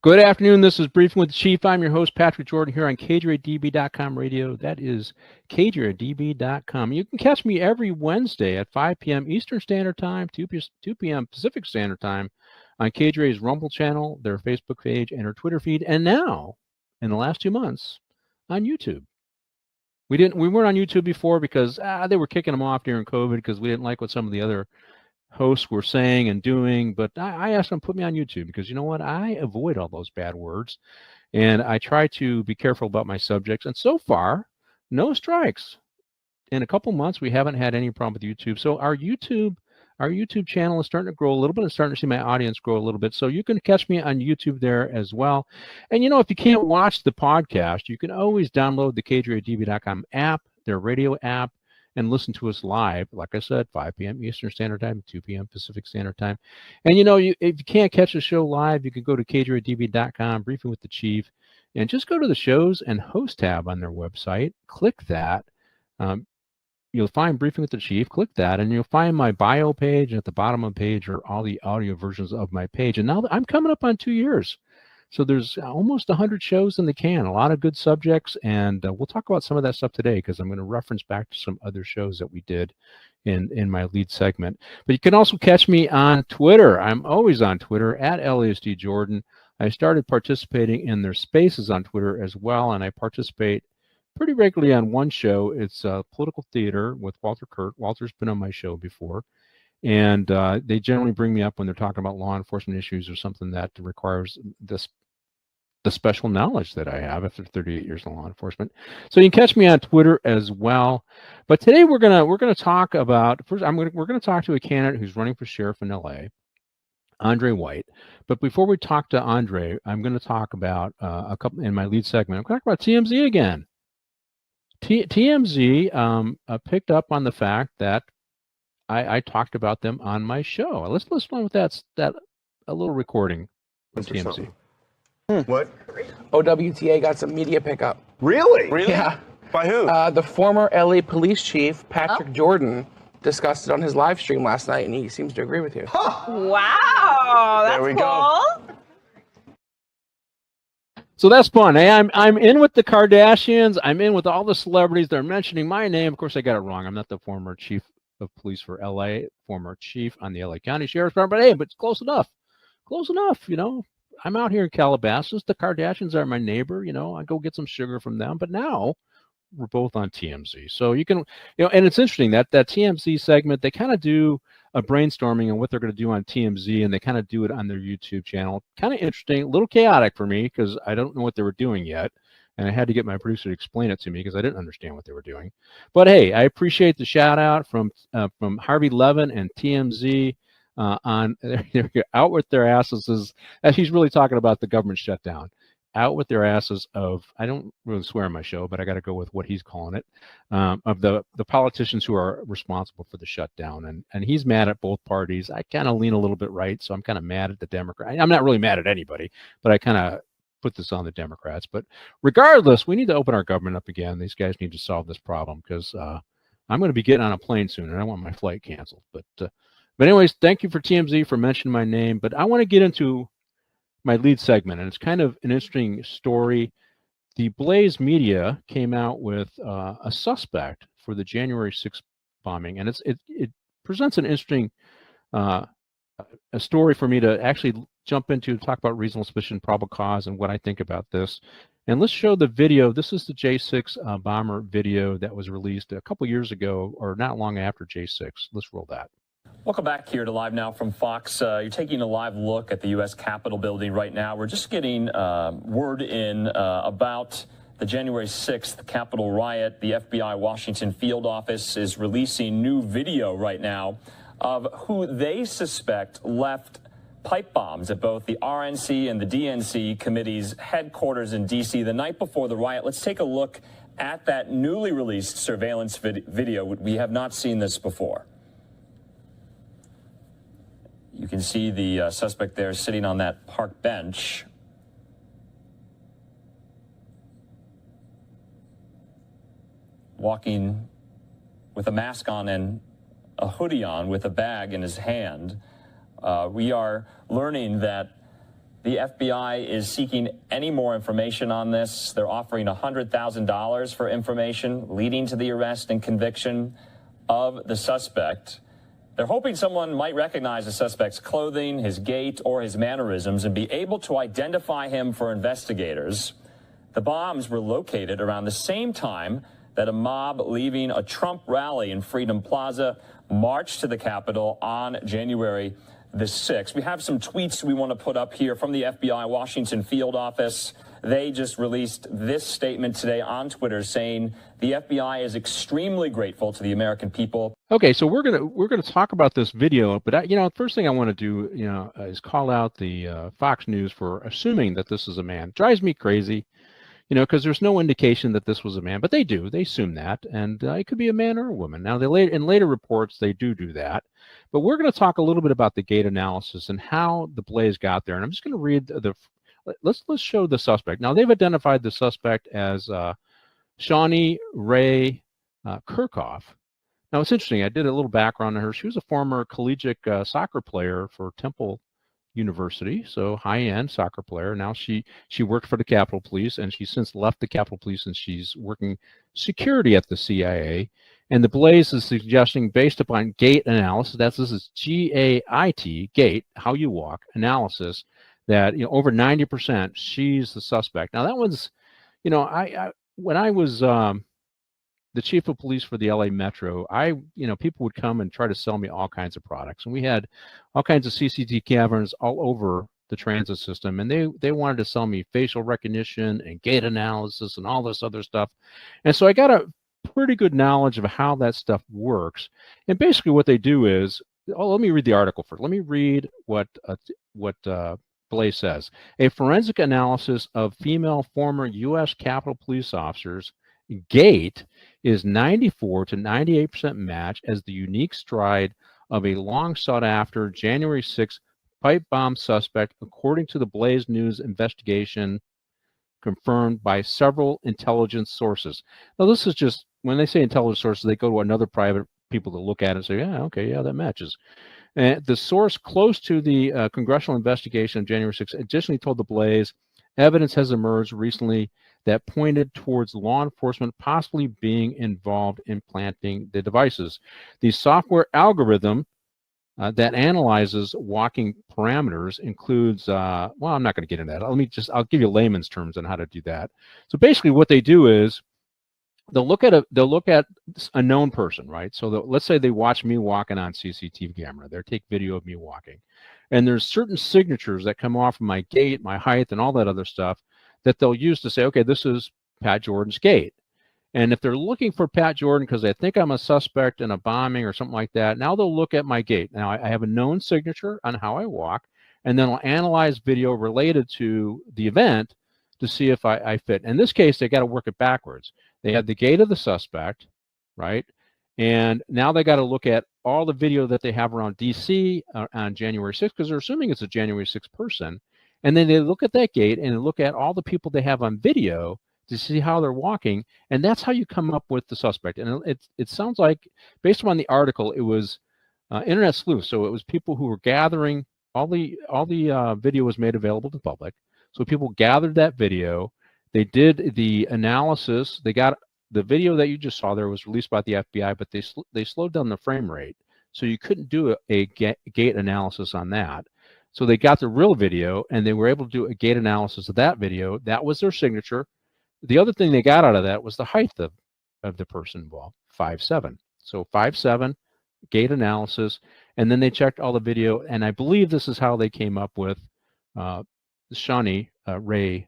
Good afternoon. This is Briefing with the Chief. I'm your host, Patrick Jordan, here on KJRDB.com radio. That is KJRDB.com. You can catch me every Wednesday at 5 p.m. Eastern Standard Time, 2 p.m. Pacific Standard Time on KJ's Rumble channel, their Facebook page, and their Twitter feed. And now, in the last 2 months, on YouTube. We weren't on YouTube before because they were kicking them off during COVID because we didn't like what some of the other hosts were saying and doing, but I asked them to put me on YouTube because you know what? I avoid all those bad words and I try to be careful about my subjects. And so far, no strikes. In a couple months, we haven't had any problem with YouTube. So our YouTube channel is starting to grow a little bit. I'm starting to see my audience grow a little bit. So you can catch me on YouTube there as well. And you know, if you can't watch the podcast, you can always download the KJRDB.com app, their radio app, and listen to us live, like I said, 5 p.m. Eastern Standard Time, 2 p.m. Pacific Standard Time. And, you know, if you can't catch the show live, you can go to KJRDB.com, Briefing with the Chief, and just go to the shows and host tab on their website. Click that. You'll find Briefing with the Chief. Click that, and you'll find my bio page. And at the bottom of the page are all the audio versions of my page. And now I'm coming up on 2 years. So there's almost 100 shows in the can, a lot of good subjects, and we'll talk about some of that stuff today because I'm going to reference back to some other shows that we did in my lead segment. But you can also catch me on Twitter. I'm always on Twitter, at LASD Jordan. I started participating in their spaces on Twitter as well, and I participate pretty regularly on one show. It's Political Theater with Walter Kurt. Walter's been on my show before. And they generally bring me up when they're talking about law enforcement issues or something that requires the special knowledge that I have after 38 years in law enforcement. So you can catch me on Twitter as well. But today we're gonna talk about first. We're gonna talk to a candidate who's running for sheriff in LA, Andre White. But before we talk to Andre, I'm going to talk about a couple in my lead segment. I'm going to talk about TMZ again. TMZ picked up on the fact that I talked about them on my show. Let's listen with that a little recording from TMZ. What? OWTA got some media pickup. Really? Yeah. By who? The former LA police chief, Patrick Jordan, discussed it on his live stream last night, and he seems to agree with you. Huh. Wow, that's There we cool. go. So that's fun. Hey, I'm in with the Kardashians. I'm in with all the celebrities. They're mentioning my name. Of course, I got it wrong. I'm not the former chief of police for LA, former chief on the LA County Sheriff's Department. But hey, but it's close enough. Close enough, you know. I'm out here in Calabasas. The Kardashians are my neighbor. You know, I go get some sugar from them. But now we're both on TMZ. So you can, you know, and it's interesting that TMZ segment, they kind of do a brainstorming on what they're going to do on TMZ, and they kind of do it on their YouTube channel. Kind of interesting, a little chaotic for me because I don't know what they were doing yet. And I had to get my producer to explain it to me because I didn't understand what they were doing. But hey, I appreciate the shout out from Harvey Levin and TMZ. On they're out with their asses as he's really talking about the government shutdown, out with their asses of, I don't really swear on my show, but I got to go with what he's calling it, of the politicians who are responsible for the shutdown. And he's mad at both parties. I kind of lean a little bit right, so I'm kind of mad at the Democrat. I'm not really mad at anybody, but I kind of put this on the Democrats. But regardless, we need to open our government up again. These guys need to solve this problem because I'm going to be getting on a plane soon and I want my flight canceled. But anyways, thank you for TMZ for mentioning my name. But I want to get into my lead segment, and it's kind of an interesting story. The Blaze Media came out with a suspect for the January 6th bombing, and it presents an interesting a story for me to actually jump into, talk about reasonable suspicion, probable cause, and what I think about this. And let's show the video. This is the J6 bomber video that was released a couple years ago, or not long after J6. Let's roll that. Welcome back here to Live Now from Fox. You're taking a live look at the U.S. Capitol building right now. We're just getting word in about the January 6th Capitol riot. The FBI Washington field office is releasing new video right now of who they suspect left pipe bombs at both the RNC and the DNC committees' headquarters in D.C. the night before the riot. Let's take a look at that newly released surveillance video. We have not seen this before. You can see the suspect there sitting on that park bench. Walking with a mask on and a hoodie on with a bag in his hand. We are learning that The FBI is seeking any more information on this. They're offering $100,000 for information leading to the arrest and conviction of the suspect. They're hoping someone might recognize the suspect's clothing, his gait, or his mannerisms and be able to identify him for investigators. The bombs were located around the same time that a mob leaving a Trump rally in Freedom Plaza marched to the Capitol on January the 6th. We have some tweets we want to put up here from the FBI Washington field office. They just released this statement today on Twitter saying the FBI is extremely grateful to the American people. Okay, so we're gonna talk about this video, but the first thing I want to do, is call out the Fox News for assuming that this is a man. It drives me crazy, because there's no indication that this was a man, but they assume that, and it could be a man or a woman. Now, in later reports, they do that, but we're going to talk a little bit about the gait analysis and how the blaze got there, and I'm just going to read let's show the suspect. Now, they've identified the suspect as Shawnee Ray Kirchhoff. Now, it's interesting. I did a little background on her. She was a former collegiate soccer player for Temple University, so high-end soccer player. Now she worked for the Capitol Police, and she's since left the Capitol Police, and she's working security at the CIA. And the blaze is suggesting, based upon gait analysis, this is GAIT, gait, how you walk analysis, that over 90% she's the suspect. Now that one's, when I was the chief of police for the LA Metro, people would come and try to sell me all kinds of products, and we had all kinds of CCTV cameras all over the transit system, and they wanted to sell me facial recognition and gait analysis and all this other stuff. And so I got a pretty good knowledge of how that stuff works. And basically what they do is, let me read the article first. Let me read what Blaze says. A forensic analysis of female former U.S. Capitol Police officers' gait is 94 to 98% match as the unique stride of a long sought after January 6th pipe bomb suspect, according to the Blaze News investigation confirmed by several intelligence sources. Now, this is just, when they say intelligence sources, they go to another private people to look at it and say, yeah, okay, yeah, that matches. And the source close to the congressional investigation of January 6th additionally told the Blaze evidence has emerged recently that pointed towards law enforcement possibly being involved in planting the devices. The software algorithm that analyzes walking parameters includes, well, I'm not going to get into that. I'll give you layman's terms on how to do that. So basically what they do is they'll look at a known person, right? So let's say they watch me walking on CCTV camera. They take video of me walking. And there's certain signatures that come off of my gait, my height, and all that other stuff that they'll use to say, okay, this is Pat Jordan's gait. And if they're looking for Pat Jordan because they think I'm a suspect in a bombing or something like that, now they'll look at my gait. Now, I have a known signature on how I walk, and then I'll analyze video related to the event to see if I fit. In this case, they got to work it backwards. They have the gait of the suspect, right? And now they got to look at all the video that they have around DC on January 6th, because they're assuming it's a January 6th person. And then they look at that gait and look at all the people they have on video to see how they're walking. And that's how you come up with the suspect. And it sounds like, based on the article, it was internet sleuths. So it was people who were gathering all the video was made available to the public. So people gathered that video. They did the analysis. They got the video that you just saw there was released by the FBI, but they slowed down the frame rate. So you couldn't do a gait analysis on that. So they got the real video, and they were able to do a gait analysis of that video. That was their signature. The other thing they got out of that was the height of the person involved, 5'7". So 5'7", gait analysis, and then they checked all the video, and I believe this is how they came up with Shawnee Ray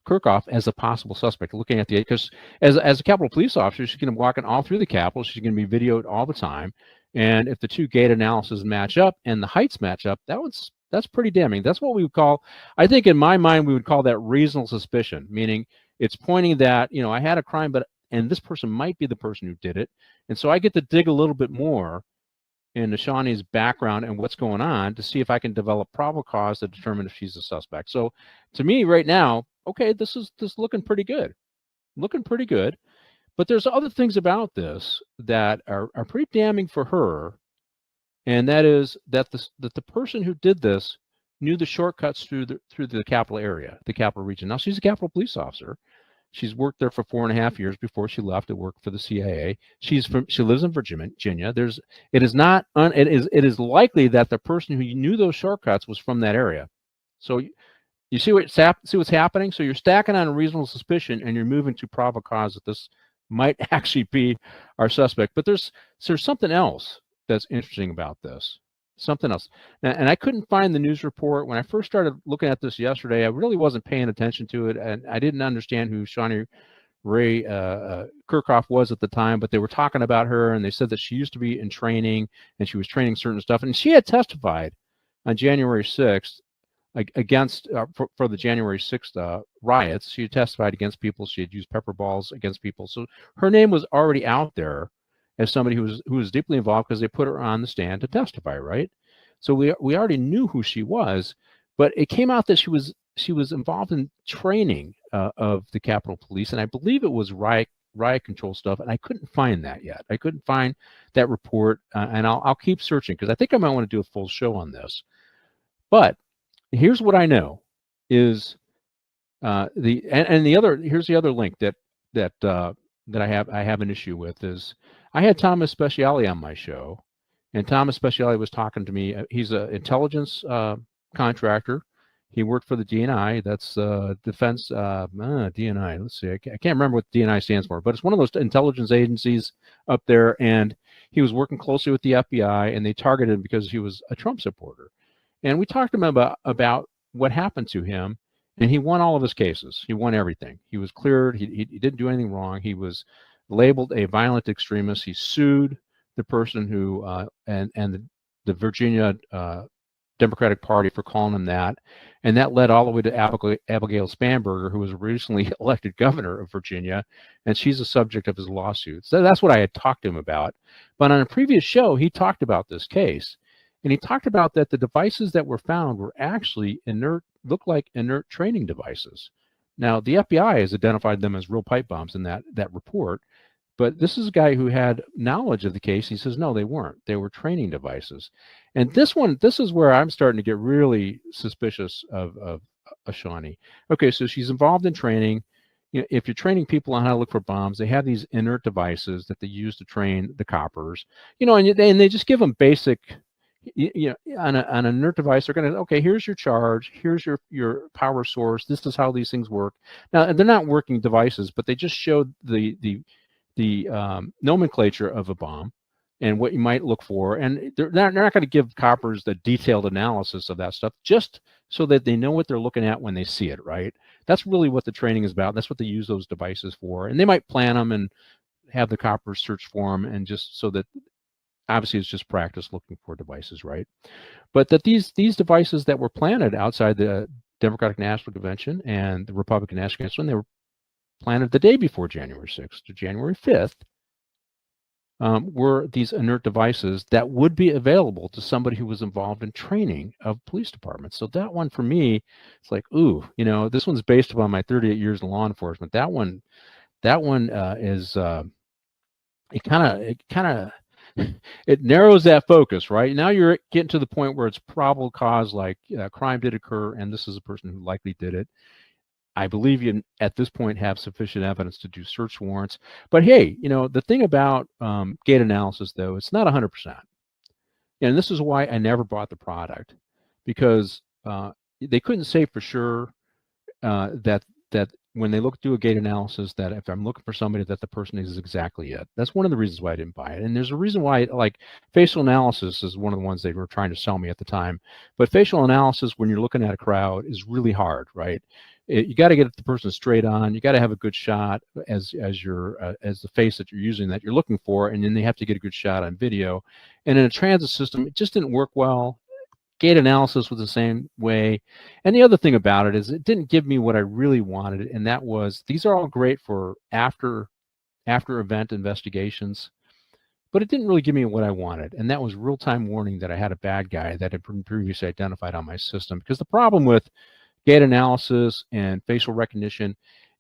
Kirchhoff as a possible suspect, looking at because as a Capitol Police officer, she's going to be walking all through the Capitol. She's going to be videoed all the time. And if the two gait analyses match up and the heights match up, that's pretty damning. That's what we would call, I think in my mind, we would call that reasonable suspicion, meaning it's pointing that, I had a crime, and this person might be the person who did it. And so I get to dig a little bit more into Shawnee's background and what's going on to see if I can develop probable cause to determine if she's a suspect. So to me right now, okay, this is looking pretty good. Looking pretty good. But there's other things about this that are pretty damning for her. And that is that the person who did this knew the shortcuts through the capital area, the capital region. Now she's a Capitol police officer. She's worked there for 4.5 years before she left to work for the CIA. She lives in Virginia. It is likely that the person who knew those shortcuts was from that area. So you see what's happening. So you're stacking on a reasonable suspicion, and you're moving to probable cause that this might actually be our suspect. But there's something else that's interesting about this. Something else. Now, and I couldn't find the news report. When I first started looking at this yesterday, I really wasn't paying attention to it, and I didn't understand who Shawnee Ray Kirchhoff was at the time, but they were talking about her, and they said that she used to be in training, and she was training certain stuff, and she had testified on January 6th against for the January 6th riots. She had testified against people. She had used pepper balls against people. So her name was already out there as somebody who was deeply involved, because they put her on the stand to testify, right? So we already knew who she was, but it came out that she was involved in training of the Capitol Police, and I believe it was riot control stuff, and I couldn't find that yet. I couldn't find that report, and I'll keep searching, because I think I might want to do a full show on this. But here's what I know is here's the other link that I have an issue with is I had Thomas Speciale on my show, and Thomas Speciale was talking to me. He's an intelligence contractor. He worked for the DNI. That's Defense DNI. Let's see. I can't remember what DNI stands for, but it's one of those intelligence agencies up there. And he was working closely with the FBI, and they targeted him because he was a Trump supporter. And we talked to him about what happened to him, and he won all of his cases. He won everything. He was cleared. He didn't do anything wrong. He was labeled a violent extremist. He sued the person who and the Virginia Democratic Party for calling him that, and that led all the way to Abigail Spanberger, who was recently elected governor of Virginia, and she's the subject of his lawsuits. So that's what I had talked to him about. But on a previous show, he talked about this case, and he talked about that the devices that were found were actually looked like inert training devices. Now, the FBI has identified them as real pipe bombs in that report, but this is a guy who had knowledge of the case. He says, no, they weren't. They were training devices. And this is where I'm starting to get really suspicious of Shawnee. Okay, so she's involved in training. You know, if you're training people on how to look for bombs, they have these inert devices that they use to train the coppers. You know, and they just give them basic. You know, on an inert device, they're going to, okay, here's your charge, here's your power source, this is how these things work. Now, they're not working devices, but they just showed the nomenclature of a bomb and what you might look for, and they're not going to give coppers the detailed analysis of that stuff, just so that they know what they're looking at when they see it, right? That's really what the training is about. That's what they use those devices for, and they might plan them and have the coppers search for them, and just so that obviously it's just practice looking for devices, right? But that these devices that were planted outside the Democratic National Convention and the Republican National Convention, they were planted the day before January 6th to January 5th, were these inert devices that would be available to somebody who was involved in training of police departments. So that one for me, it's like, ooh, you know, this one's based upon my 38 years in law enforcement. That one is it kind of it narrows that focus, right? Now you're getting to the point where it's probable cause, like crime did occur, and this is a person who likely did it. I believe you at this point have sufficient evidence to do search warrants. But hey, you know, the thing about gate analysis, though, it's not 100%. And this is why I never bought the product, because they couldn't say for sure that when they do a gate analysis, that if I'm looking for somebody, that the person is exactly it. That's one of the reasons why I didn't buy it. And there's a reason why, like, facial analysis is one of the ones they were trying to sell me at the time. But facial analysis, when you're looking at a crowd, is really hard, right? You got to get the person straight on. You got to have a good shot as the face that you're using that you're looking for, and then they have to get a good shot on video. And in a transit system, it just didn't work well. Gate analysis was the same way. And the other thing about it is it didn't give me what I really wanted, and that was, these are all great for after event investigations, but it didn't really give me what I wanted, and that was real-time warning that I had a bad guy that had been previously identified on my system. Because the problem with gate analysis and facial recognition,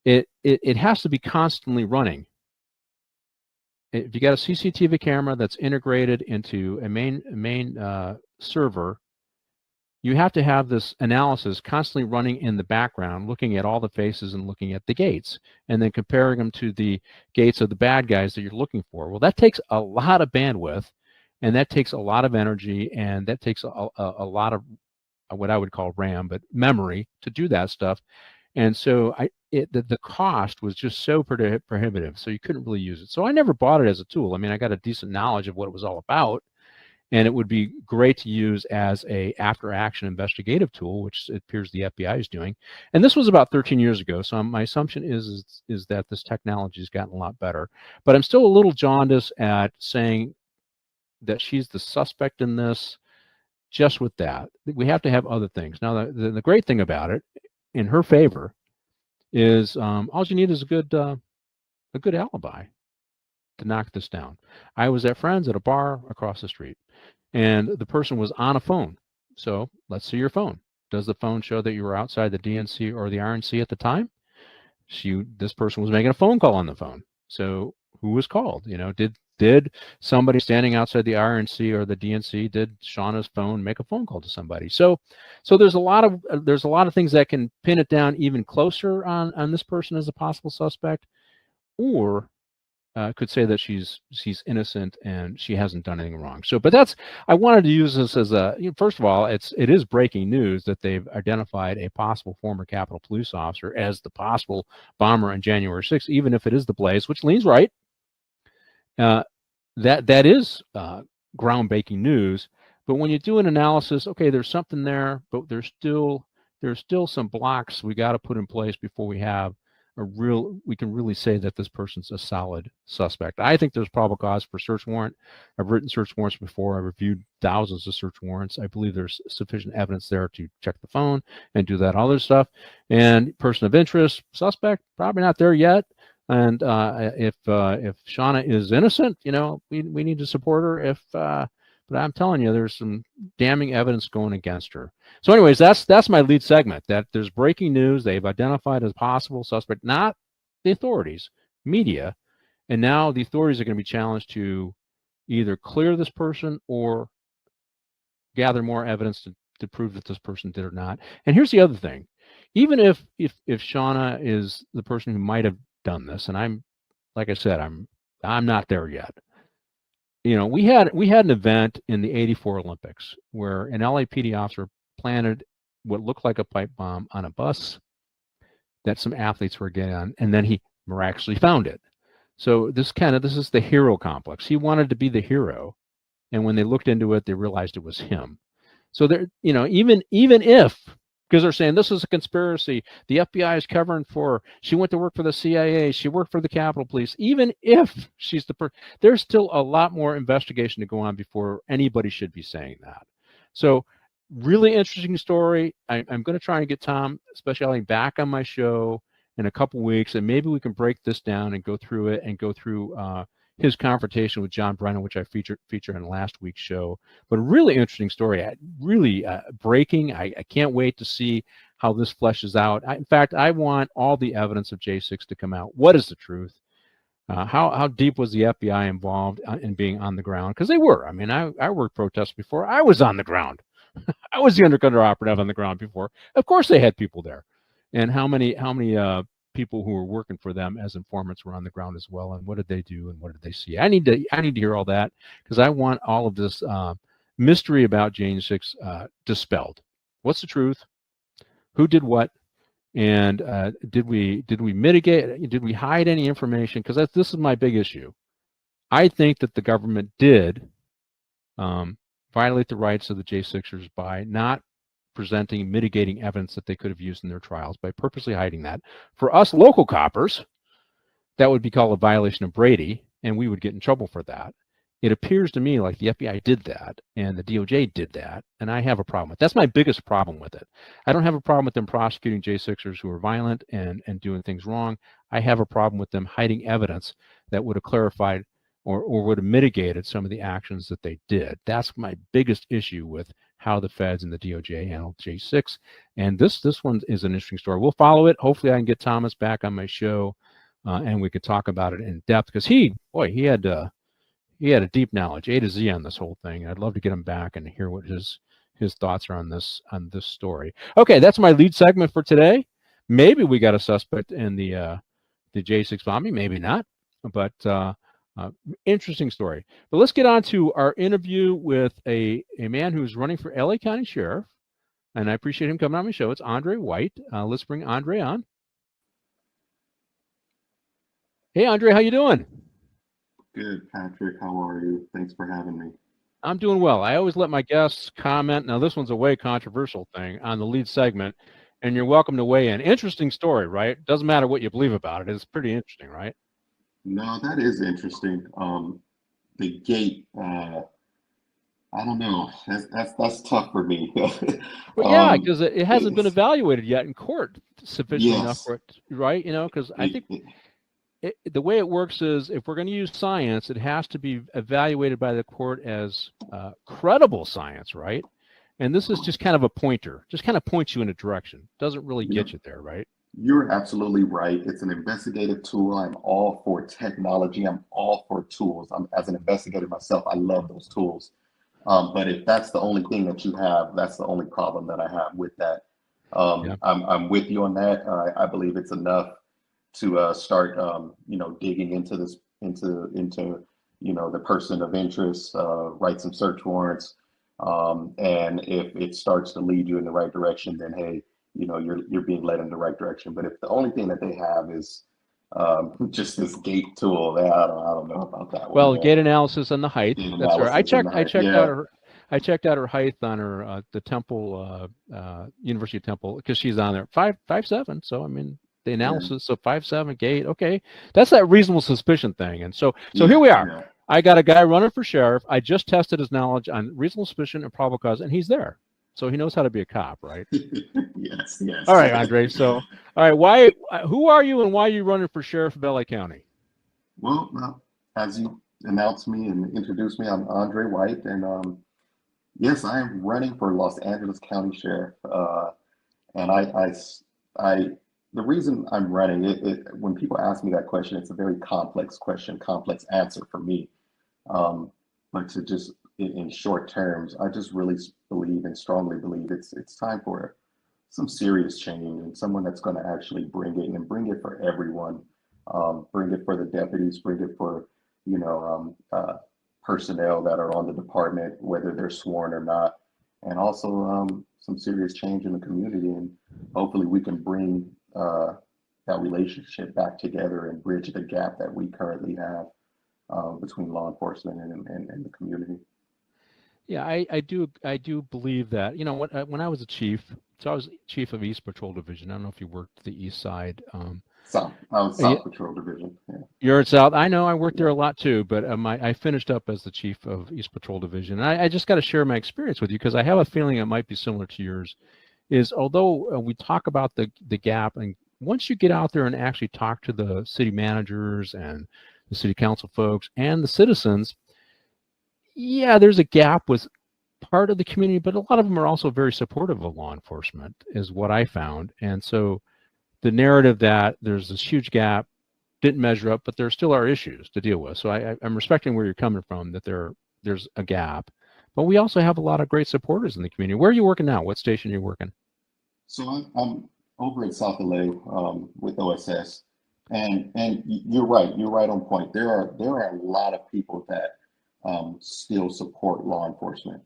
it has to be constantly running. If you got a CCTV camera that's integrated into a main server, you have to have this analysis constantly running in the background, looking at all the faces and looking at the gates, and then comparing them to the gates of the bad guys that you're looking for. Well, that takes a lot of bandwidth, and that takes a lot of energy, and that takes a lot of what I would call RAM, but memory to do that stuff. And so the cost was just so prohibitive, so you couldn't really use it. So I never bought it as a tool. I mean, I got a decent knowledge of what it was all about, and it would be great to use as a after-action investigative tool, which it appears the FBI is doing. And this was about 13 years ago, so my assumption is that this technology has gotten a lot better. But I'm still a little jaundiced at saying that she's the suspect in this just with that. We have to have other things. Now, the great thing about it, in her favor, is all you need is a good alibi to knock this down. I was at friends at a bar across the street, and the person was on a phone. So let's see your phone. Does the phone show that you were outside the DNC or the RNC at the time? This person was making a phone call on the phone. So who was called? You know, did somebody standing outside the RNC or the DNC, did Shauna's phone make a phone call to somebody? So there's a lot of things that can pin it down even closer on this person as a possible suspect, or could say that she's innocent and she hasn't done anything wrong. So, but I wanted to use this as first of all, it is breaking news that they've identified a possible former Capitol Police officer as the possible bomber on January 6th, even if it is the Blaze, which leans right. That is groundbreaking news. But when you do an analysis, okay, there's something there, but there's still some blocks we got to put in place before we can really say that this person's a solid suspect. I think there's probable cause for search warrant. I've written search warrants before. I've reviewed thousands of search warrants. I believe there's sufficient evidence there to check the phone and do that other stuff. And person of interest, suspect, probably not there yet. And if Shauna is innocent, you know, we need to support her. But I'm telling you, there's some damning evidence going against her. So anyways, that's my lead segment, that there's breaking news. They've identified as possible suspect, not the authorities, media. And now the authorities are going to be challenged to either clear this person or gather more evidence to prove that this person did or not. And here's the other thing. Even if Shauna is the person who might have done this, and like I said, I'm not there yet. You know, we had an event in the '84 Olympics where an LAPD officer planted what looked like a pipe bomb on a bus that some athletes were getting on, and then he miraculously found it. So this is the hero complex. He wanted to be the hero, and when they looked into it, they realized it was him. So there, you know, even if, because they're saying this is a conspiracy, the FBI is covering for her. She went to work for the CIA. She worked for the Capitol Police. Even if she's the person, there's still a lot more investigation to go on before anybody should be saying that. So really interesting story. I'm going to try and get Tom Speciale back on my show in a couple weeks, and maybe we can break this down and go through it and go through his confrontation with John Brennan, which I featured in last week's show. But a really interesting story, really breaking. I can't wait to see how this fleshes out. In fact, I want all the evidence of J6 to come out. What is the truth? How deep was the FBI involved in being on the ground? Because they were. I mean, I worked protests before. I was on the ground. I was the undercover operative on the ground before. Of course, they had people there. And how many people who were working for them as informants were on the ground as well, and what did they do and what did they see? I need to hear all that, because I want all of this mystery about January 6 dispelled. What's the truth? Who did what? And did we mitigate? Did we hide any information? Because this is my big issue. I think that the government did violate the rights of the J6ers by not presenting mitigating evidence that they could have used in their trials, by purposely hiding that. For us local coppers, that would be called a violation of Brady, and we would get in trouble for that. It appears to me like the FBI did that and the DOJ did that, and I have a problem with it. That's my biggest problem with it. I don't have a problem with them prosecuting J6ers who are violent and doing things wrong. I have a problem with them hiding evidence that would have clarified or would have mitigated some of the actions that they did. That's my biggest issue with how the feds and the DOJ handled J6. And this one is an interesting story. We'll follow it. Hopefully I can get Thomas back on my show and we could talk about it in depth, because he had a deep knowledge, A to Z, on this whole thing. I'd love to get him back and hear what his his thoughts are on this story. Okay, that's my lead segment for today. Maybe we got a suspect in the J6 bombing, maybe not, but interesting story. But let's get on to our interview with a man who's running for LA County Sheriff, and I appreciate him coming on my show. It's Andre White. Let's bring Andre on. Hey, Andre, how you doing? Good, Patrick. How are you? Thanks for having me. I'm doing well. I always let my guests comment. Now, this one's a way controversial thing on the lead segment, and you're welcome to weigh in. Interesting story, right? Doesn't matter what you believe about it. It's pretty interesting, right? No, that is interesting. The gate, I don't know. That's tough for me. Well, yeah, because it hasn't been evaluated yet in court sufficiently enough Yes. for it, right? Because I think the way it works is if we're going to use science, it has to be evaluated by the court as credible science, right? And this is just kind of a pointer, just kind of points you in a direction. Doesn't really get you there, right? You're absolutely right. It's an investigative tool. I'm all for technology. I'm all for tools. As an investigator myself, I love those tools. But if that's the only thing that you have, that's the only problem that I have with that. Yeah. I'm with you on that. I believe it's enough to start, digging into this, into the person of interest, write some search warrants, and if it starts to lead you in the right direction, then hey, you're being led in the right direction. But if the only thing that they have is just this gate tool, I don't know about that one. Well, gate analysis and the height. Gate That's right. I checked yeah. out her height on her the Temple University of Temple, because she's on there 5'7". So I mean, the analysis of 5'7" gate. Okay, that's that reasonable suspicion thing. And so here we are. Yeah. I got a guy running for sheriff. I just tested his knowledge on reasonable suspicion and probable cause, and he's there. So he knows how to be a cop, right? Yes. All right, Andre. So, all right, who are you and why are you running for sheriff of LA County? Well, as you announced me and introduced me, I'm Andre White, and yes, I am running for Los Angeles County Sheriff. And the reason I'm running when people ask me that question, it's a very complex question, complex answer for me. But to just in short terms, I just really believe and strongly believe it's time for some serious change and someone that's going to actually bring it for everyone. Bring it for the deputies, bring it for personnel that are on the department, whether they're sworn or not, and also some serious change in the community. And hopefully we can bring that relationship back together and bridge the gap that we currently have between law enforcement and the community. Yeah, I do believe that. When I was a chief, so I was chief of East Patrol Division. I don't know if you worked the East Side. I was South Patrol Division. Yeah. You're at South. I know. I worked there a lot too, but I finished up as the chief of East Patrol Division. And I just got to share my experience with you because I have a feeling it might be similar to yours. Is although we talk about the gap, and once you get out there and actually talk to the city managers and the city council folks and the citizens, yeah, there's a gap with part of the community, but a lot of them are also very supportive of law enforcement, is what I found. And so the narrative that there's this huge gap didn't measure up, but there still are issues to deal with. So I'm respecting where you're coming from, that there's a gap, but we also have a lot of great supporters in the community. Where are you working now? What station are you working? So I'm over at South LA with OSS, and you're right on point. There are a lot of people that still support law enforcement,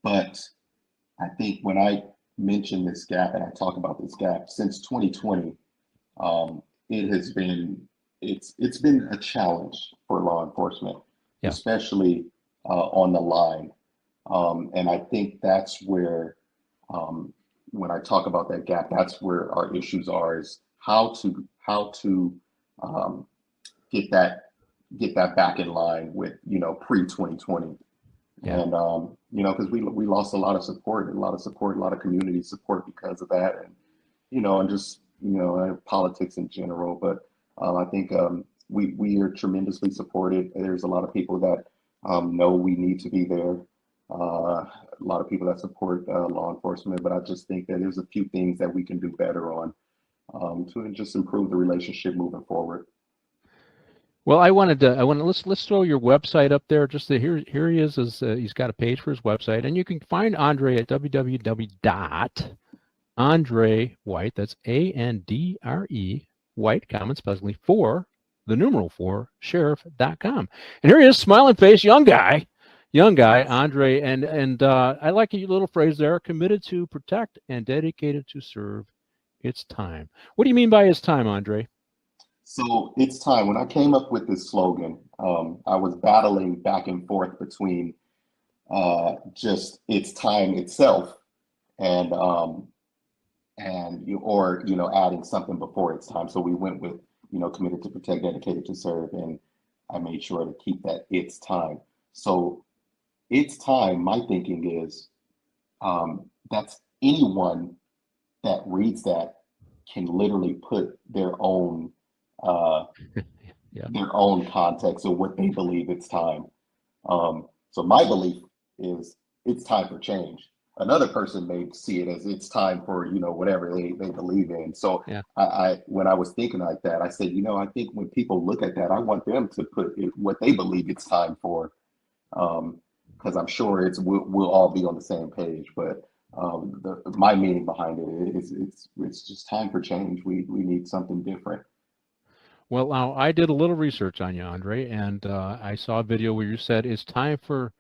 but I think when I mention this gap and I talk about this gap since 2020, it's been a challenge for law enforcement, especially on the line, and I think that's where when I talk about that gap, that's where our issues are, is how to get that back in line with pre-2020. And because we lost a lot of support, a lot of community support because of that, and just politics in general. But I think we are tremendously supported. There's a lot of people that know we need to be there. A lot of people that support law enforcement, but I just think that there's a few things that we can do better on to just improve the relationship moving forward. Well, let's throw your website up there. Just here he is. He's got a page for his website, and you can find Andre at www.Andre White. That's ANDRE White, common spelling, for the numeral 4 sheriff.com. And here he is, smiling face, young guy, Andre, and I like your little phrase there: committed to protect and dedicated to serve. It's time. What do you mean by it's time, Andre? So it's time. When I came up with this slogan, I was battling back and forth between just it's time itself and adding something before it's time. So we went with committed to protect, dedicated to serve, and I made sure to keep that it's time. So it's time. My thinking is that's anyone that reads that can literally put their own their own context of what they believe it's time. So my belief is it's time for change. Another person may see it as it's time for whatever they believe in. So Yeah. I when I was thinking like that, I said, I think when people look at that, I want them to put what they believe it's time for, because I'm sure we'll all be on the same page. But my meaning behind it is it's just time for change. We need something different. Well, now I did a little research on you, Andre, and I saw a video where you said it's time for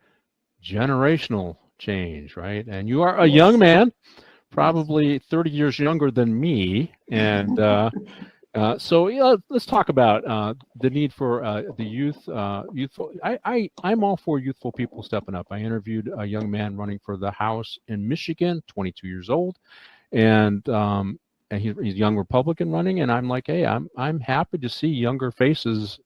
generational change, right? And you are a Yes. young man, probably 30 years younger than me, and so let's talk about the need for the youthful. I'm all for youthful people stepping up. I interviewed a young man running for the House in Michigan, 22 years old, and he's a young Republican running, and I'm like, hey, I'm happy to see younger faces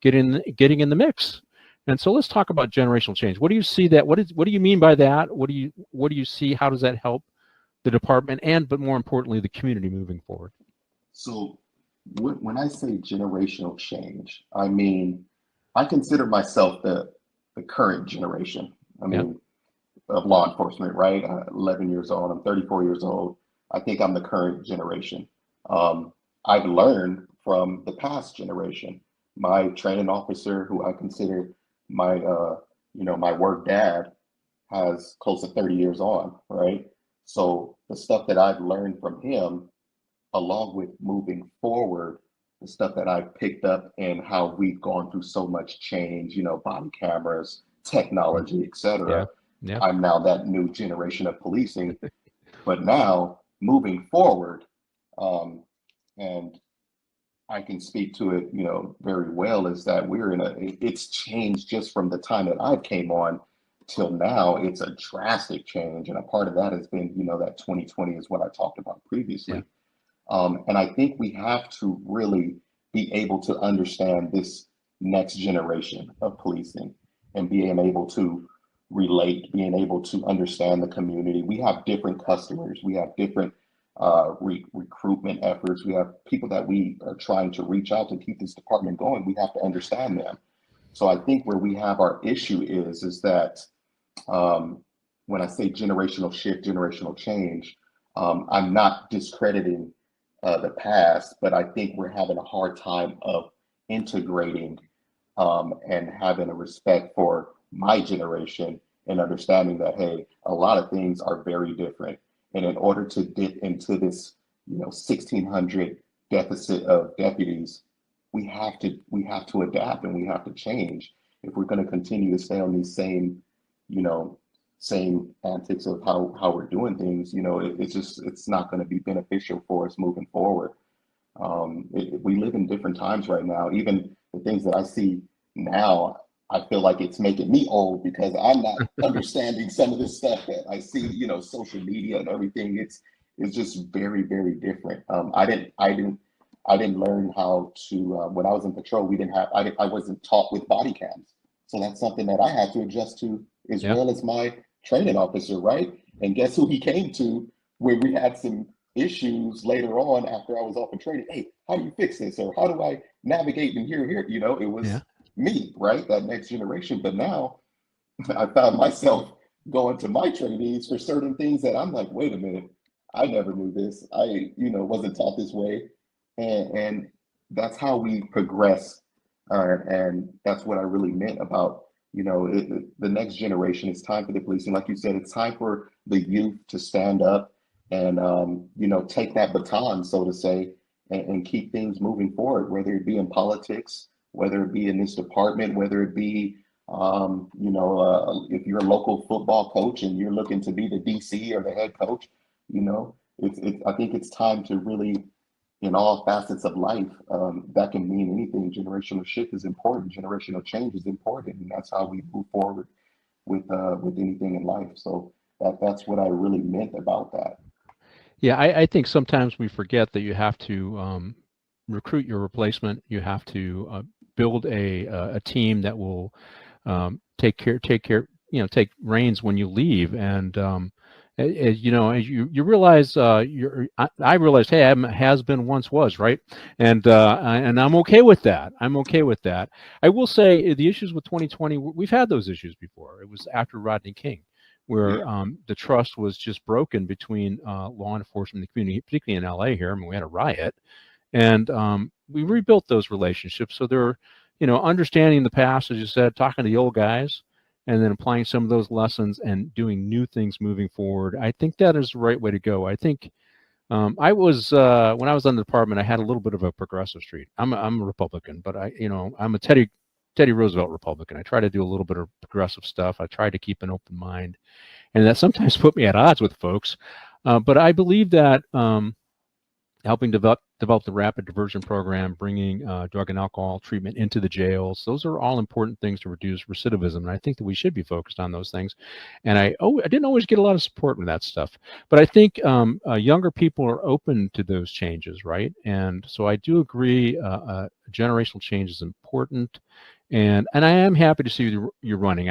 getting in the mix. And so let's talk about generational change. What do you see that? What do you mean by that? What do you see? How does that help the department but more importantly, the community moving forward? So when I say generational change, I mean, I consider myself the current generation. I mean, of law enforcement, right? 11 years old. I'm 34 years old. I think I'm the current generation. I've learned from the past generation. My training officer, who I consider my my work dad, has close to 30 years on, right? So the stuff that I've learned from him, along with moving forward, the stuff that I've picked up and how we've gone through so much change, body cameras, technology, etc. Yeah. I'm now that new generation of policing. But now moving forward, and I can speak to it, very well, is that it's changed just from the time that I came on till now. It's a drastic change. And a part of that has been, that 2020 is what I talked about previously. Yeah. And I think we have to really be able to understand this next generation of policing and being able to relate, being able to understand the community. We have different customers. We have different recruitment efforts. We have people that we are trying to reach out to keep this department going. We have to understand them. So I think where we have our issue is that when I say generational shift, generational change, I'm not discrediting the past, but I think we're having a hard time of integrating and having a respect for my generation and understanding that, hey, a lot of things are very different. And in order to get into this, 1,600 deficit of deputies, we have to adapt and we have to change if we're going to continue to stay on these same antics of how we're doing things. It's not going to be beneficial for us moving forward. We live in different times right now. Even the things that I see now, I feel like it's making me old because I'm not understanding some of this stuff that I see, social media and everything. It's just very, very different. I didn't learn how to, when I was in patrol, I wasn't taught with body cams. So that's something that I had to adjust to as well as my training officer, right? And guess who he came to when we had some issues later on after I was off of training? Hey, how do you fix this? Or how do I navigate in here? It was me, right? That next generation. But now I found myself going to my trainees for certain things that I'm like, wait a minute, I never knew this. I, wasn't taught this way. And that's how we progress And that's what I really meant about, the next generation. It's time for the policing. Like you said, it's time for the youth to stand up and, take that baton, so to say, and keep things moving forward, whether it be in politics, whether it be in this department, whether it be, if you're a local football coach and you're looking to be the DC or the head coach, I think it's time to really, in all facets of life, that can mean anything. Generational shift is important. Generational change is important, and that's how we move forward with anything in life. So that's what I really meant about that. Yeah, I think sometimes we forget that you have to recruit your replacement. You have to build a team that will take reins when you leave. And as you realize, I realized, hey, I'm has been once was, right? And I'm okay with that. I'm okay with that. I will say the issues with 2020, we've had those issues before. It was after Rodney King, where the trust was just broken between law enforcement and the community, particularly in LA here. I mean, we had a riot, and we rebuilt those relationships. So they're, understanding the past, as you said, talking to the old guys, and then applying some of those lessons and doing new things moving forward. I think that is the right way to go. I think I was when I was on the department, I had a little bit of a progressive streak. I'm a Republican, but I'm a Teddy Roosevelt Republican. I try to do a little bit of progressive stuff. I try to keep an open mind, and that sometimes put me at odds with folks. But I believe that helping develop the rapid diversion program, bringing drug and alcohol treatment into the jails, those are all important things to reduce recidivism. And I think that we should be focused on those things. And I didn't always get a lot of support with that stuff, but I think younger people are open to those changes, right? And so I do agree, generational change is important. And I am happy to see you're running.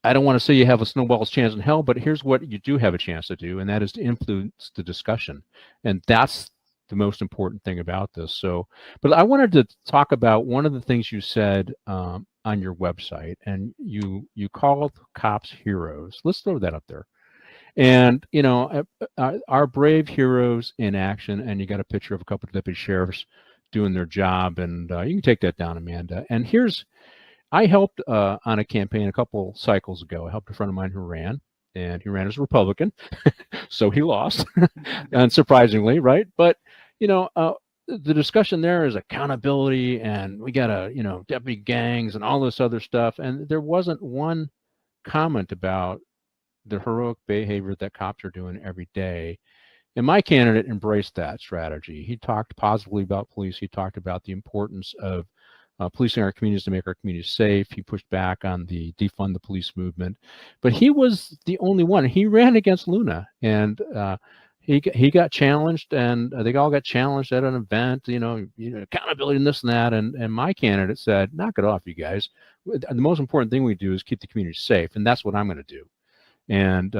I don't want to say you have a snowball's chance in hell, but here's what you do have a chance to do, and that is to influence the discussion. And that's the most important thing about this. So, but I wanted to talk about one of the things you said on your website, and you called cops heroes. Let's throw that up there. And, our brave heroes in action, and you got a picture of a couple of deputy sheriffs doing their job, and you can take that down, Amanda. And I helped on a campaign a couple cycles ago. I helped a friend of mine who ran, and he ran as a Republican, so he lost, unsurprisingly, right? But, the discussion there is accountability, and we got deputy gangs and all this other stuff. And there wasn't one comment about the heroic behavior that cops are doing every day. And my candidate embraced that strategy. He talked positively about police. He talked about the importance of policing our communities to make our communities safe. He pushed back on the defund the police movement, but he was the only one. He ran against Luna, and he got challenged, and they all got challenged at an event. Accountability and this and that. And my candidate said, "Knock it off, you guys. The most important thing we do is keep the community safe, and that's what I'm going to do." And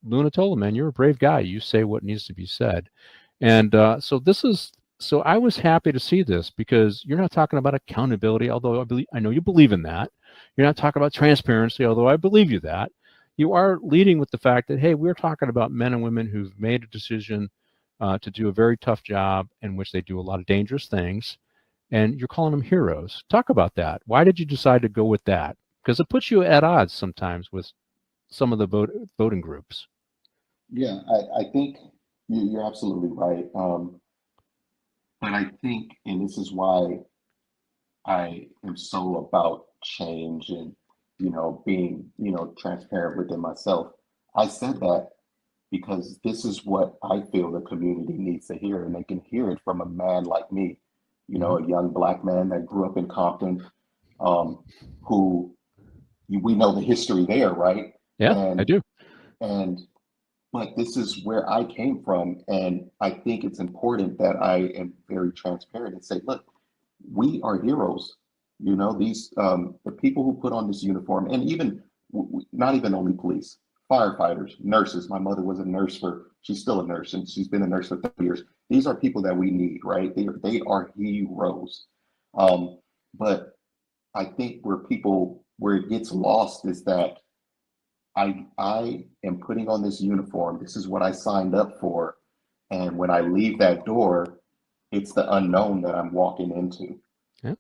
Luna told him, "Man, you're a brave guy. You say what needs to be said." And so I was happy to see this, because you're not talking about accountability, although I know you believe in that. You're not talking about transparency, although I believe you that. You are leading with the fact that, hey, we're talking about men and women who've made a decision to do a very tough job in which they do a lot of dangerous things, and you're calling them heroes. Talk about that. Why did you decide to go with that? Because it puts you at odds sometimes with some of the voting groups. Yeah, I think you're absolutely right. But I think, and this is why I am so about change and, being, transparent within myself. I said that because this is what I feel the community needs to hear, and they can hear it from a man like me, a young Black man that grew up in Compton, who we know the history there, right? Yeah, I do. But this is where I came from, and I think it's important that I am very transparent and say, look, we are heroes. These the people who put on this uniform, and even not even only police, firefighters, nurses. My mother was a nurse she's still a nurse, and she's been a nurse for 30 years. These are people that we need, right? They are heroes. But I think where it gets lost is that I am putting on this uniform. This is what I signed up for. And when I leave that door, it's the unknown that I'm walking into. Yeah.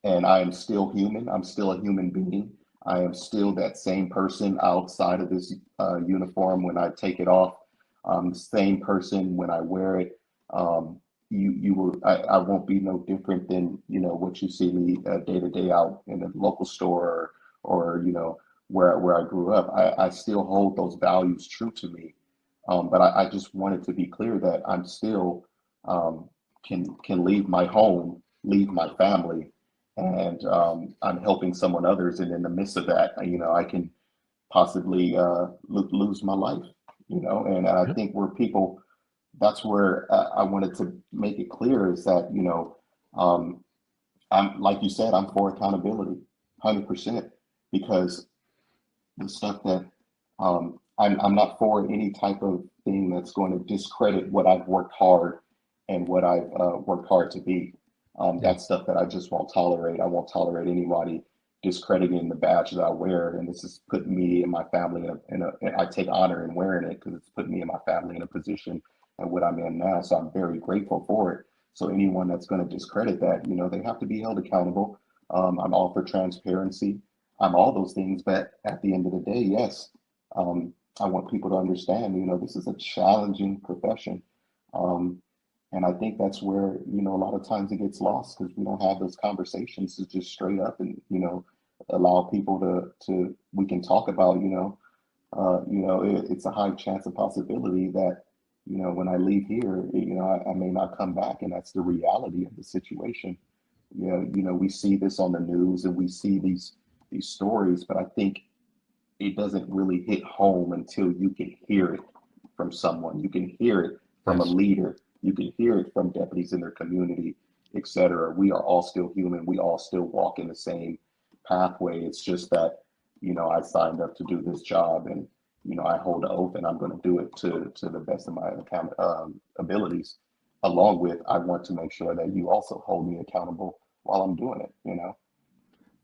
And I am still human. I'm still a human being. I am still that same person outside of this uniform when I take it off. The same person when I wear it. You will. I won't be no different than what you see me day to day out in the local store or where I grew up. I still hold those values true to me. But I just wanted to be clear that I'm still can leave my home, leave my family, and I'm helping someone others. And in the midst of that, I can possibly lose my life. And I Yeah. think where people, that's where I wanted to make it clear is that I'm like you said, I'm for accountability, 100%, because the stuff that I'm not for any type of thing that's going to discredit what I've worked hard and what I've worked hard to be. Yeah. That's stuff that I just won't tolerate. I won't tolerate anybody discrediting the badge that I wear, and this is putting me and my family I take honor in wearing it because it's put me and my family in a position and what I'm in now. So I'm very grateful for it. So anyone that's going to discredit that, they have to be held accountable. I'm all for transparency. I'm all those things, but at the end of the day, yes, I want people to understand, this is a challenging profession. Um, and I think that's where, a lot of times it gets lost because we don't have those conversations to just straight up and, allow people we can talk about, it's a high chance of possibility that, when I leave here, I may not come back. And that's the reality of the situation. We see this on the news and we see these stories, but I think it doesn't really hit home until you can hear it from someone. You can hear it from a Yes. leader. You can hear it from deputies in their community, etc. We are all still human. We all still walk in the same pathway. It's just that, I signed up to do this job and, I hold an oath and I'm going to do it to the best of my abilities. Along with, I want to make sure that you also hold me accountable while I'm doing it.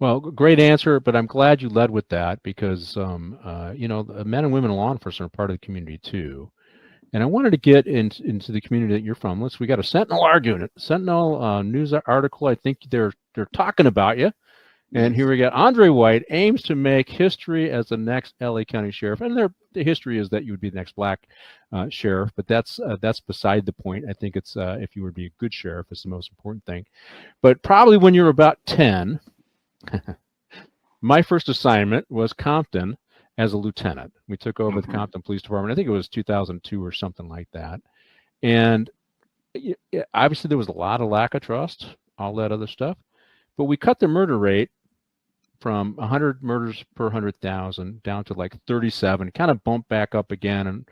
Well, great answer, but I'm glad you led with that because, the men and women in law enforcement are part of the community too. And I wanted to get into the community that you're from. We got a Sentinel news article. I think they're talking about you. And Yes. here we got Andre White aims to make history as the next LA County sheriff. And the history is that you would be the next black sheriff, but that's beside the point. I think it's if you were to be a good sheriff is the most important thing. But probably when you're about 10, my first assignment was Compton as a lieutenant. We took over the Compton Police Department. I think it was 2002 or something like that. And obviously there was a lot of lack of trust, all that other stuff. But we cut the murder rate from 100 murders per 100,000 down to like 37, kind of bumped back up again. And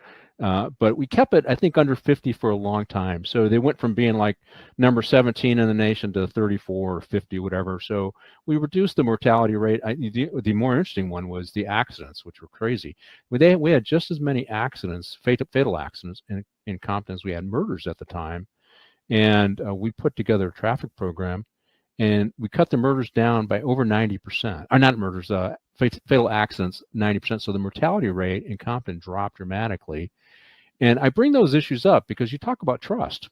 but we kept it, I think, under 50 for a long time. So they went from being like number 17 in the nation to 34 or 50, whatever. So we reduced the mortality rate. The more interesting one was the accidents, which were crazy. We had just as many accidents, fatal accidents in Compton as we had murders at the time. And we put together a traffic program. And we cut the murders down by over 90%, or not murders, fatal accidents, 90%. So the mortality rate in Compton dropped dramatically. And I bring those issues up because you talk about trust.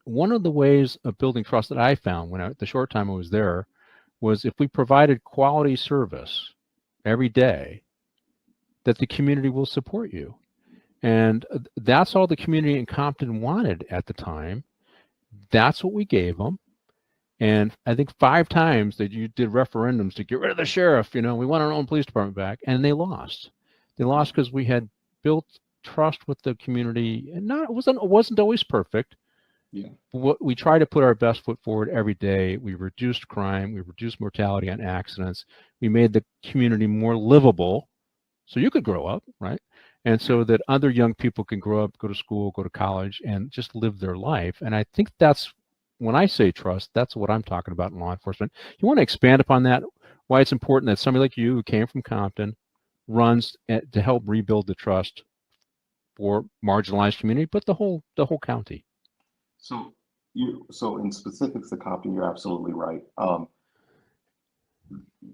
One of the ways of building trust that I found the short time I was there was if we provided quality service every day, that the community will support you. And that's all the community in Compton wanted at the time. That's what we gave them. And I think 5 times that you did referendums to get rid of the sheriff, we want our own police department back, and they lost. They lost because we had built trust with the community, and it wasn't always perfect. Yeah. But we try to put our best foot forward every day. We reduced crime, we reduced mortality on accidents, we made the community more livable, so you could grow up, right? And so that other young people can grow up, go to school, go to college, and just live their life. And I think that's when I say trust, that's what I'm talking about in law enforcement. You want to expand upon that, why it's important that somebody like you who came from Compton runs to help rebuild the trust for marginalized community, but the whole county. So in specifics of Compton, you're absolutely right.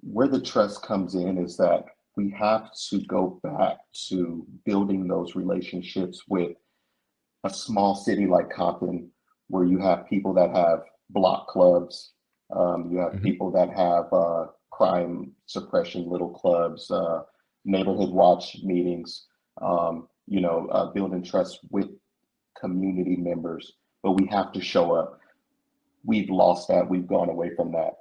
Where the trust comes in is that we have to go back to building those relationships with a small city like Compton, where you have people that have block clubs, You have Mhm. people that have crime suppression little clubs, neighborhood watch meetings, building trust with community members. But we have to show up. We've lost that. We've gone away from that.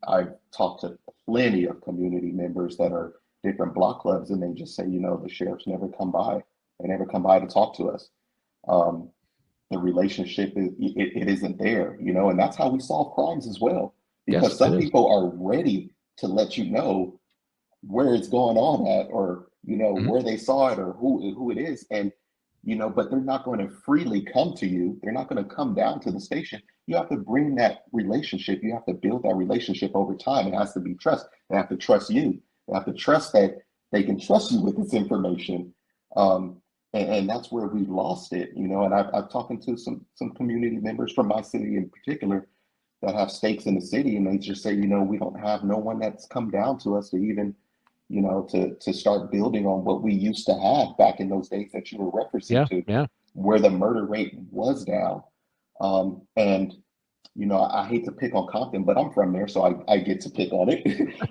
I've talked to plenty of community members that are different block clubs, and they just say, the sheriffs never come by. They never come by to talk to us. Um, the relationship it isn't there, and that's how we solve crimes as well. Because Yes, it some is. people are ready to let you know where it's going on at, or Mhm. where they saw it, or who it is, and but they're not going to freely come to you. They're not going to come down to the station. You have to bring that relationship. You have to build that relationship over time. It has to be trust. They have to trust you. They have to trust that they can trust you with this information. And that's where we lost it, and I've talking to some community members from my city in particular that have stakes in the city, and they just say, we don't have no one that's come down to us to even, to start building on what we used to have back in those days that you were referencing Yeah, to, yeah. where the murder rate was down. And I hate to pick on Compton, but I'm from there, so I get to pick on it.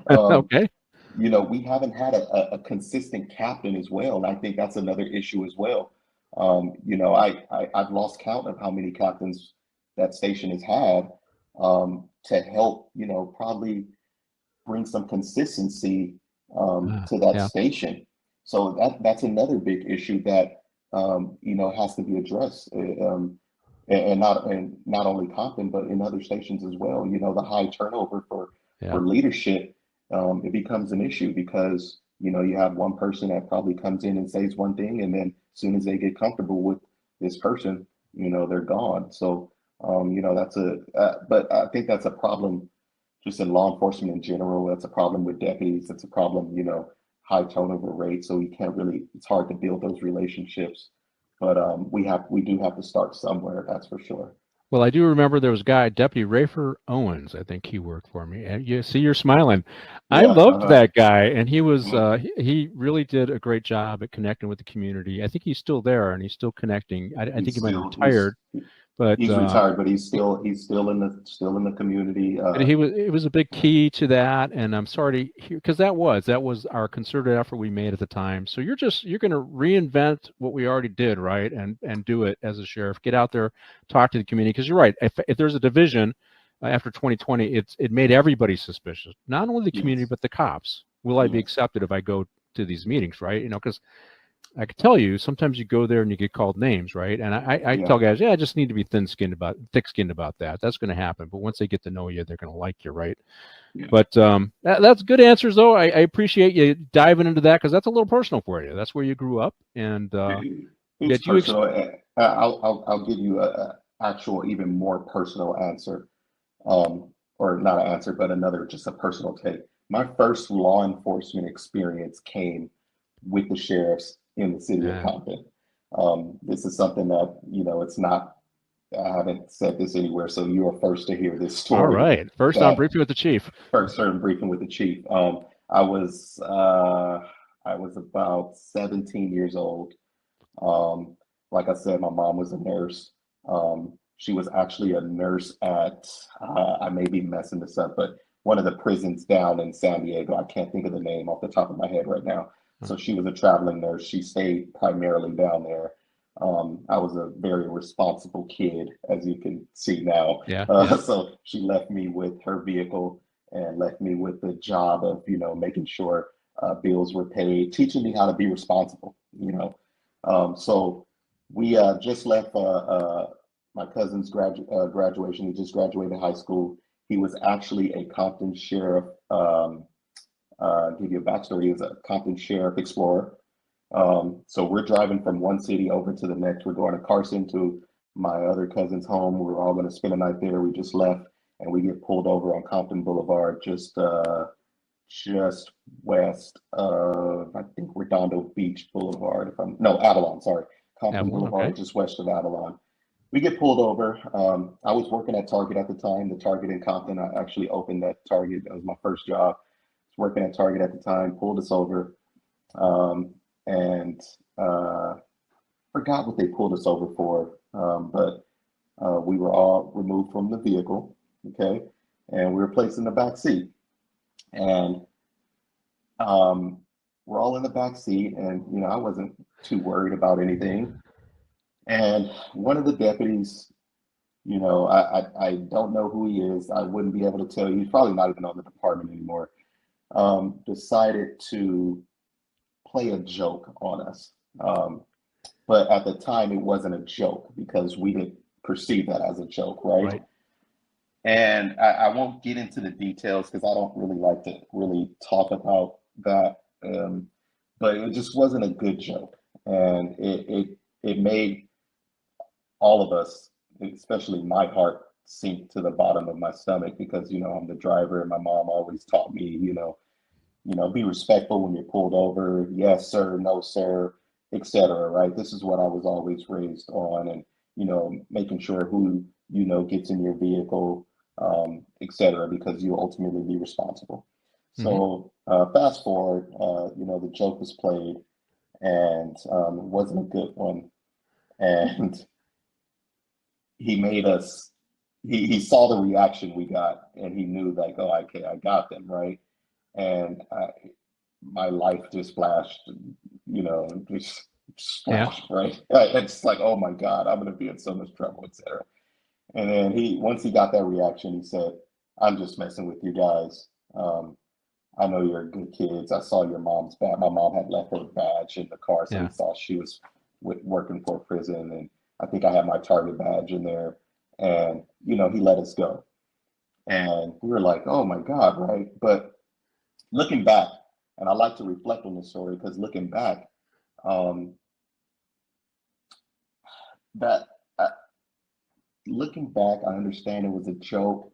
um, Okay. we haven't had a consistent captain as well, and I think that's another issue as well. I've lost count of how many captains that station has had, to help, probably bring some consistency to that Yeah. station. So that's another big issue that has to be addressed, and not only Compton but in other stations as well. The high turnover Yeah. for leadership, it becomes an issue because you have one person that probably comes in and says one thing, and then as soon as they get comfortable with this person, they're gone. So but I think that's a problem just in law enforcement in general. That's a problem with deputies. That's a problem, high turnover rate. So you can't really, it's hard to build those relationships. But we do have to start somewhere, that's for sure. Well, I do remember there was a guy, Deputy Rafer Owens, I think he worked for me. And you see, you're smiling. I Yeah, loved that guy, and he was mhm. he really did a great job at connecting with the community. I think he's still there, and he's still connecting. I think He's he might have still he's retired, but he's retired, but he's still in the community. it was a big key to that, and I'm sorry to hear because that was our concerted effort we made at the time. So you're going to reinvent what we already did, right? And do it as a sheriff. Get out there, talk to the community, because you're right. If there's a division after 2020, it made everybody suspicious, not only the community Yes, but the cops. Will I be yes, accepted if I go to these meetings, right? Because I could tell you sometimes you go there and you get called names, right? And I yeah, tell guys, yeah, I just need to be thick-skinned about that. That's going to happen. But once they get to know you, they're going to like you, right? yeah. But that's good answers, though. I appreciate you diving into that because that's a little personal for you. That's where you grew up, and It's did you? personal. I'll give you a actual even more personal answer, or not an answer, but another, just a personal take. My first law enforcement experience came with the sheriffs in the city of Yeah. Compton. This is something that, it's not, I haven't said this anywhere, so you are first to hear this All story. right. First on That Briefing with the Chief. first certain briefing with the chief. I was uh, I was about 17 years old. Um, like I said, my mom was a nurse. She was actually a nurse at, I may be messing this up, but one of the prisons down in San Diego. I can't think of the name off the top of my head right now. So she was a traveling nurse. She stayed primarily down there. I was a very responsible kid, as you can see now. Yeah. Yeah. So she left me with her vehicle and left me with the job of, making sure bills were paid, teaching me how to be responsible. So we just left my cousin's graduation. He just graduated high school. He was actually a Compton sheriff. Give you a backstory. He was a Compton sheriff explorer. So we're driving from one city over to the next. We're going to Carson to my other cousin's home. We were all going to spend a night there. We just left, and we get pulled over on Compton Boulevard, just west of, I think, Redondo Beach Boulevard. No, Avalon. Sorry, Compton Avalon. Okay. Boulevard, just west of Avalon. We get pulled over. I was working at Target at the time. The Target in Compton. I actually opened that Target. That was my first job. I was working at Target at the time. Pulled us over. And forgot what they pulled us over for, but we were all removed from the vehicle. Okay, and we were placed in the back seat. And we're all in the back seat, and I wasn't too worried about anything. And one of the deputies, I don't know who he is. I wouldn't be able to tell you. He's probably not even on the department anymore. Decided to play a joke on us. But at the time, it wasn't a joke because we didn't perceive that as a joke, right? And I won't get into the details because I don't really like to really talk about that. But it just wasn't a good joke. And it made all of us, especially my heart, sink to the bottom of my stomach because, I'm the driver and my mom always taught me, be respectful when you're pulled over. Yes, sir. No, sir, etc. Right. This is what I was always raised on, and making sure who gets in your vehicle, etc. Because you ultimately be responsible. So fast forward, the joke was played, and it wasn't a good one, and he made us. He saw the reaction we got, and he knew like, oh, okay, I got them right. And my life just flashed, just splashed, right? It's like, oh my God, I'm going to be in so much trouble, etc. And then once he got that reaction, he said, I'm just messing with you guys. I know you're good kids. I saw your mom's badge. My mom had left her badge in the car, so he saw she was working for a prison. And I think I had my Target badge in there. And, he let us go. And we were like, oh my God, right? But looking back, and I like to reflect on this story because looking back, looking back, I understand it was a joke,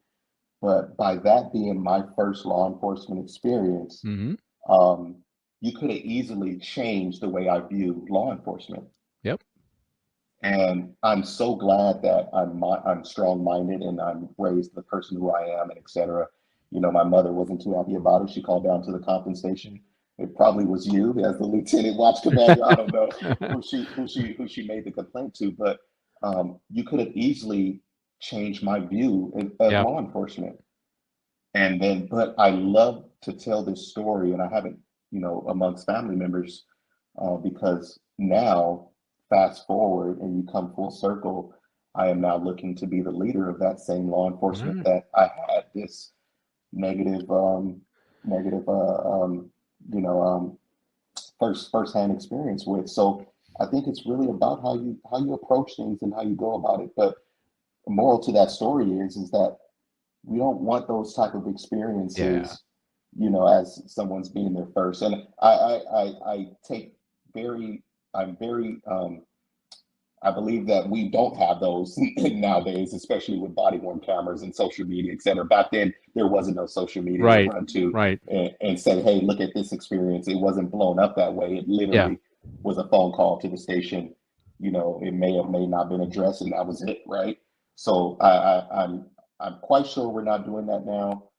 but by that being my first law enforcement experience, you could have easily changed the way I view law enforcement. Yep. And I'm so glad that I'm strong-minded and I'm raised the person who I am, and etc. My mother wasn't too happy about it. She called down to the Compton station. It probably was you as the lieutenant watch commander. I don't know who she made the complaint to, but you could have easily changed my view of law enforcement. And then, but I love to tell this story, and I haven't, amongst family members, because now, fast forward, and you come full circle, I am now looking to be the leader of that same law enforcement that I had this first-hand experience with. So I think it's really about how you approach things and how you go about it. But the moral to that story is that we don't want those type of experiences, as someone's being their first. And I believe that we don't have those nowadays, especially with body-worn cameras and social media, et cetera. Back then, there wasn't no social media to run to and say, hey, look at this experience. It wasn't blown up that way. It literally was a phone call to the station. It may or may not have been addressed, and that was it, right? So I'm quite sure we're not doing that now.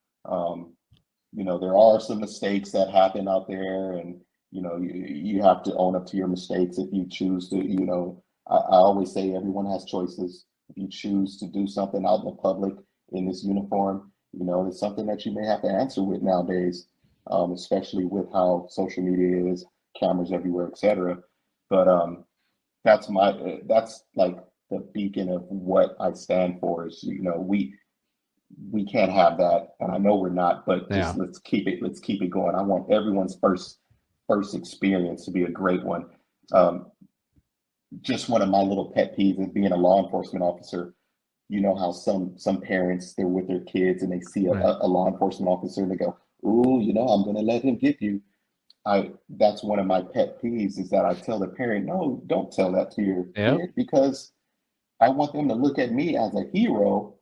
There are some mistakes that happen out there, and you have to own up to your mistakes if you choose to. I always say everyone has choices. If you choose to do something out in the public in this uniform, it's something that you may have to answer with nowadays, especially with how social media is, cameras everywhere, etc. But that's like the beacon of what I stand for. Is we can't have that, and I know we're not. But just let's keep it going. I want everyone's first experience to be a great one. Just one of my little pet peeves is being a law enforcement officer. How some parents, they're with their kids and they see a law enforcement officer and they go, ooh, I'm going to let him get you. That's one of my pet peeves is that I tell the parent, no, don't tell that to your kid, because I want them to look at me as a hero,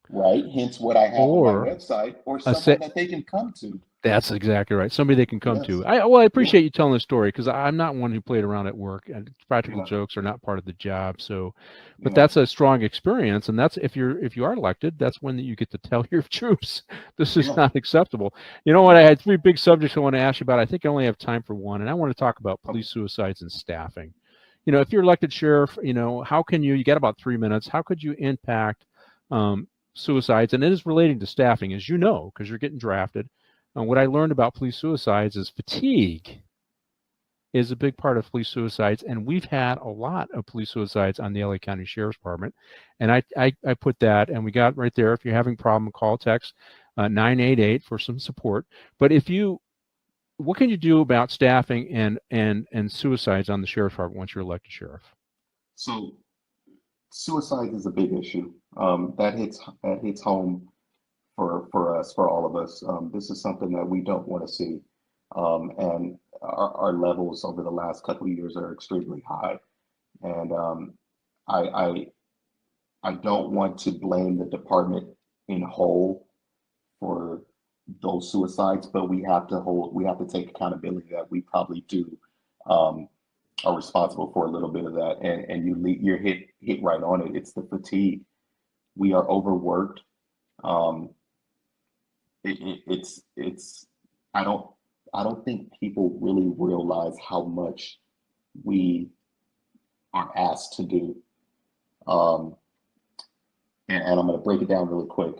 right? Hence what I have on my website, or someone that they can come to. That's exactly right. Somebody they can come to. I appreciate you telling the story, because I'm not one who played around at work, and practical jokes are not part of the job. So, but that's a strong experience, and that's if you are elected, that's when you get to tell your troops this is not acceptable. You know what? I had 3 big subjects I want to ask you about. I think I only have time for one, and I want to talk about police suicides and staffing. If you're elected sheriff, how can you got about 3 minutes? How could you impact suicides, and it is relating to staffing, as you know, because you're getting drafted. And what I learned about police suicides is fatigue is a big part of police suicides, and we've had a lot of police suicides on the LA County Sheriff's Department. And I put that, and we got right there. If you're having a problem, call, text 988 for some support. But what can you do about staffing and suicides on the Sheriff's Department once you're elected sheriff? So suicide is a big issue. That hits home for us, for all of us. This is something that we don't want to see. And our levels over the last couple of years are extremely high. And I don't want to blame the department in whole for those suicides, but we have to take accountability that we probably are responsible for a little bit of that. And you're hit right on it. It's the fatigue. We are overworked. I don't think people really realize how much we are asked to do. And I'm going to break it down really quick.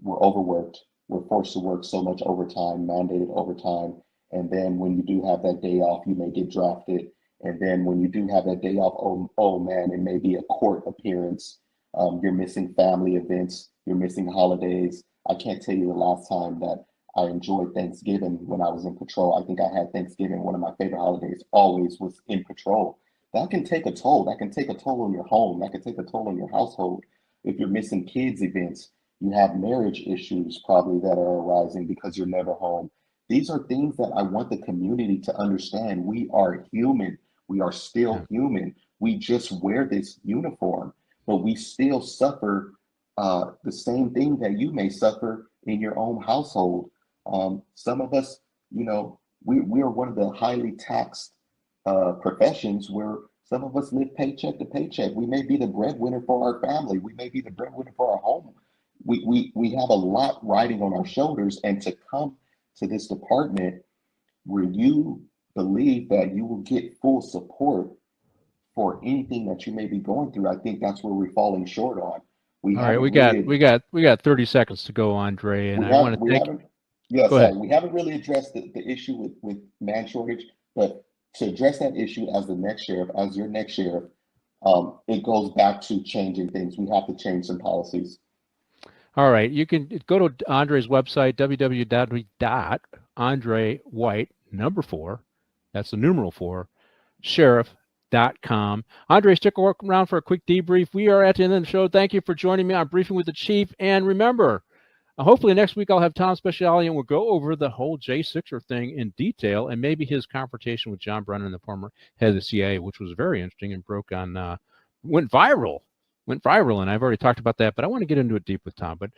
We're overworked. We're forced to work so much overtime, mandated overtime. And then when you do have that day off, you may get drafted. And then when you do have that day off, oh man, it may be a court appearance. You're missing family events. You're missing holidays. I can't tell you the last time that I enjoyed Thanksgiving when I was in patrol. I think I had Thanksgiving, one of my favorite holidays, always was in patrol. That can take a toll. That can take a toll on your home. That can take a toll on your household. If you're missing kids' events, you have marriage issues probably that are arising because you're never home. These are things that I want the community to understand. We are human. We are still human. We just wear this uniform, but we still suffer the same thing that you may suffer in your own household. Some of us, we are one of the highly taxed professions where some of us live paycheck to paycheck. We may be the breadwinner for our family. We may be the breadwinner for our home. We have a lot riding on our shoulders, and to come to this department where you believe that you will get full support for anything that you may be going through, I think that's where we're falling short on. All right, we got 30 seconds to go, Andre, and I want to thank. We haven't really addressed the issue with man shortage, but to address that issue as the next sheriff, as your next sheriff, it goes back to changing things. We have to change some policies. All right, you can go to Andre's website, www.andrewhite4, that's the numeral 4, sheriff.com. Andre, stick around for a quick debrief. We are at the end of the show. Thank you for joining me on Briefing with the Chief. And remember, hopefully next week I'll have Tom Speciale and we'll go over the whole Jay Sixer thing in detail and maybe his confrontation with John Brennan, the former head of the CIA, which was very interesting and went viral, and I've already talked about that, but I want to get into it deep with Tom. But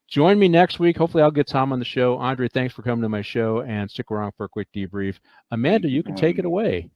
join me next week. Hopefully I'll get Tom on the show. Andre, thanks for coming to my show, and stick around for a quick debrief. Amanda, you can take it away.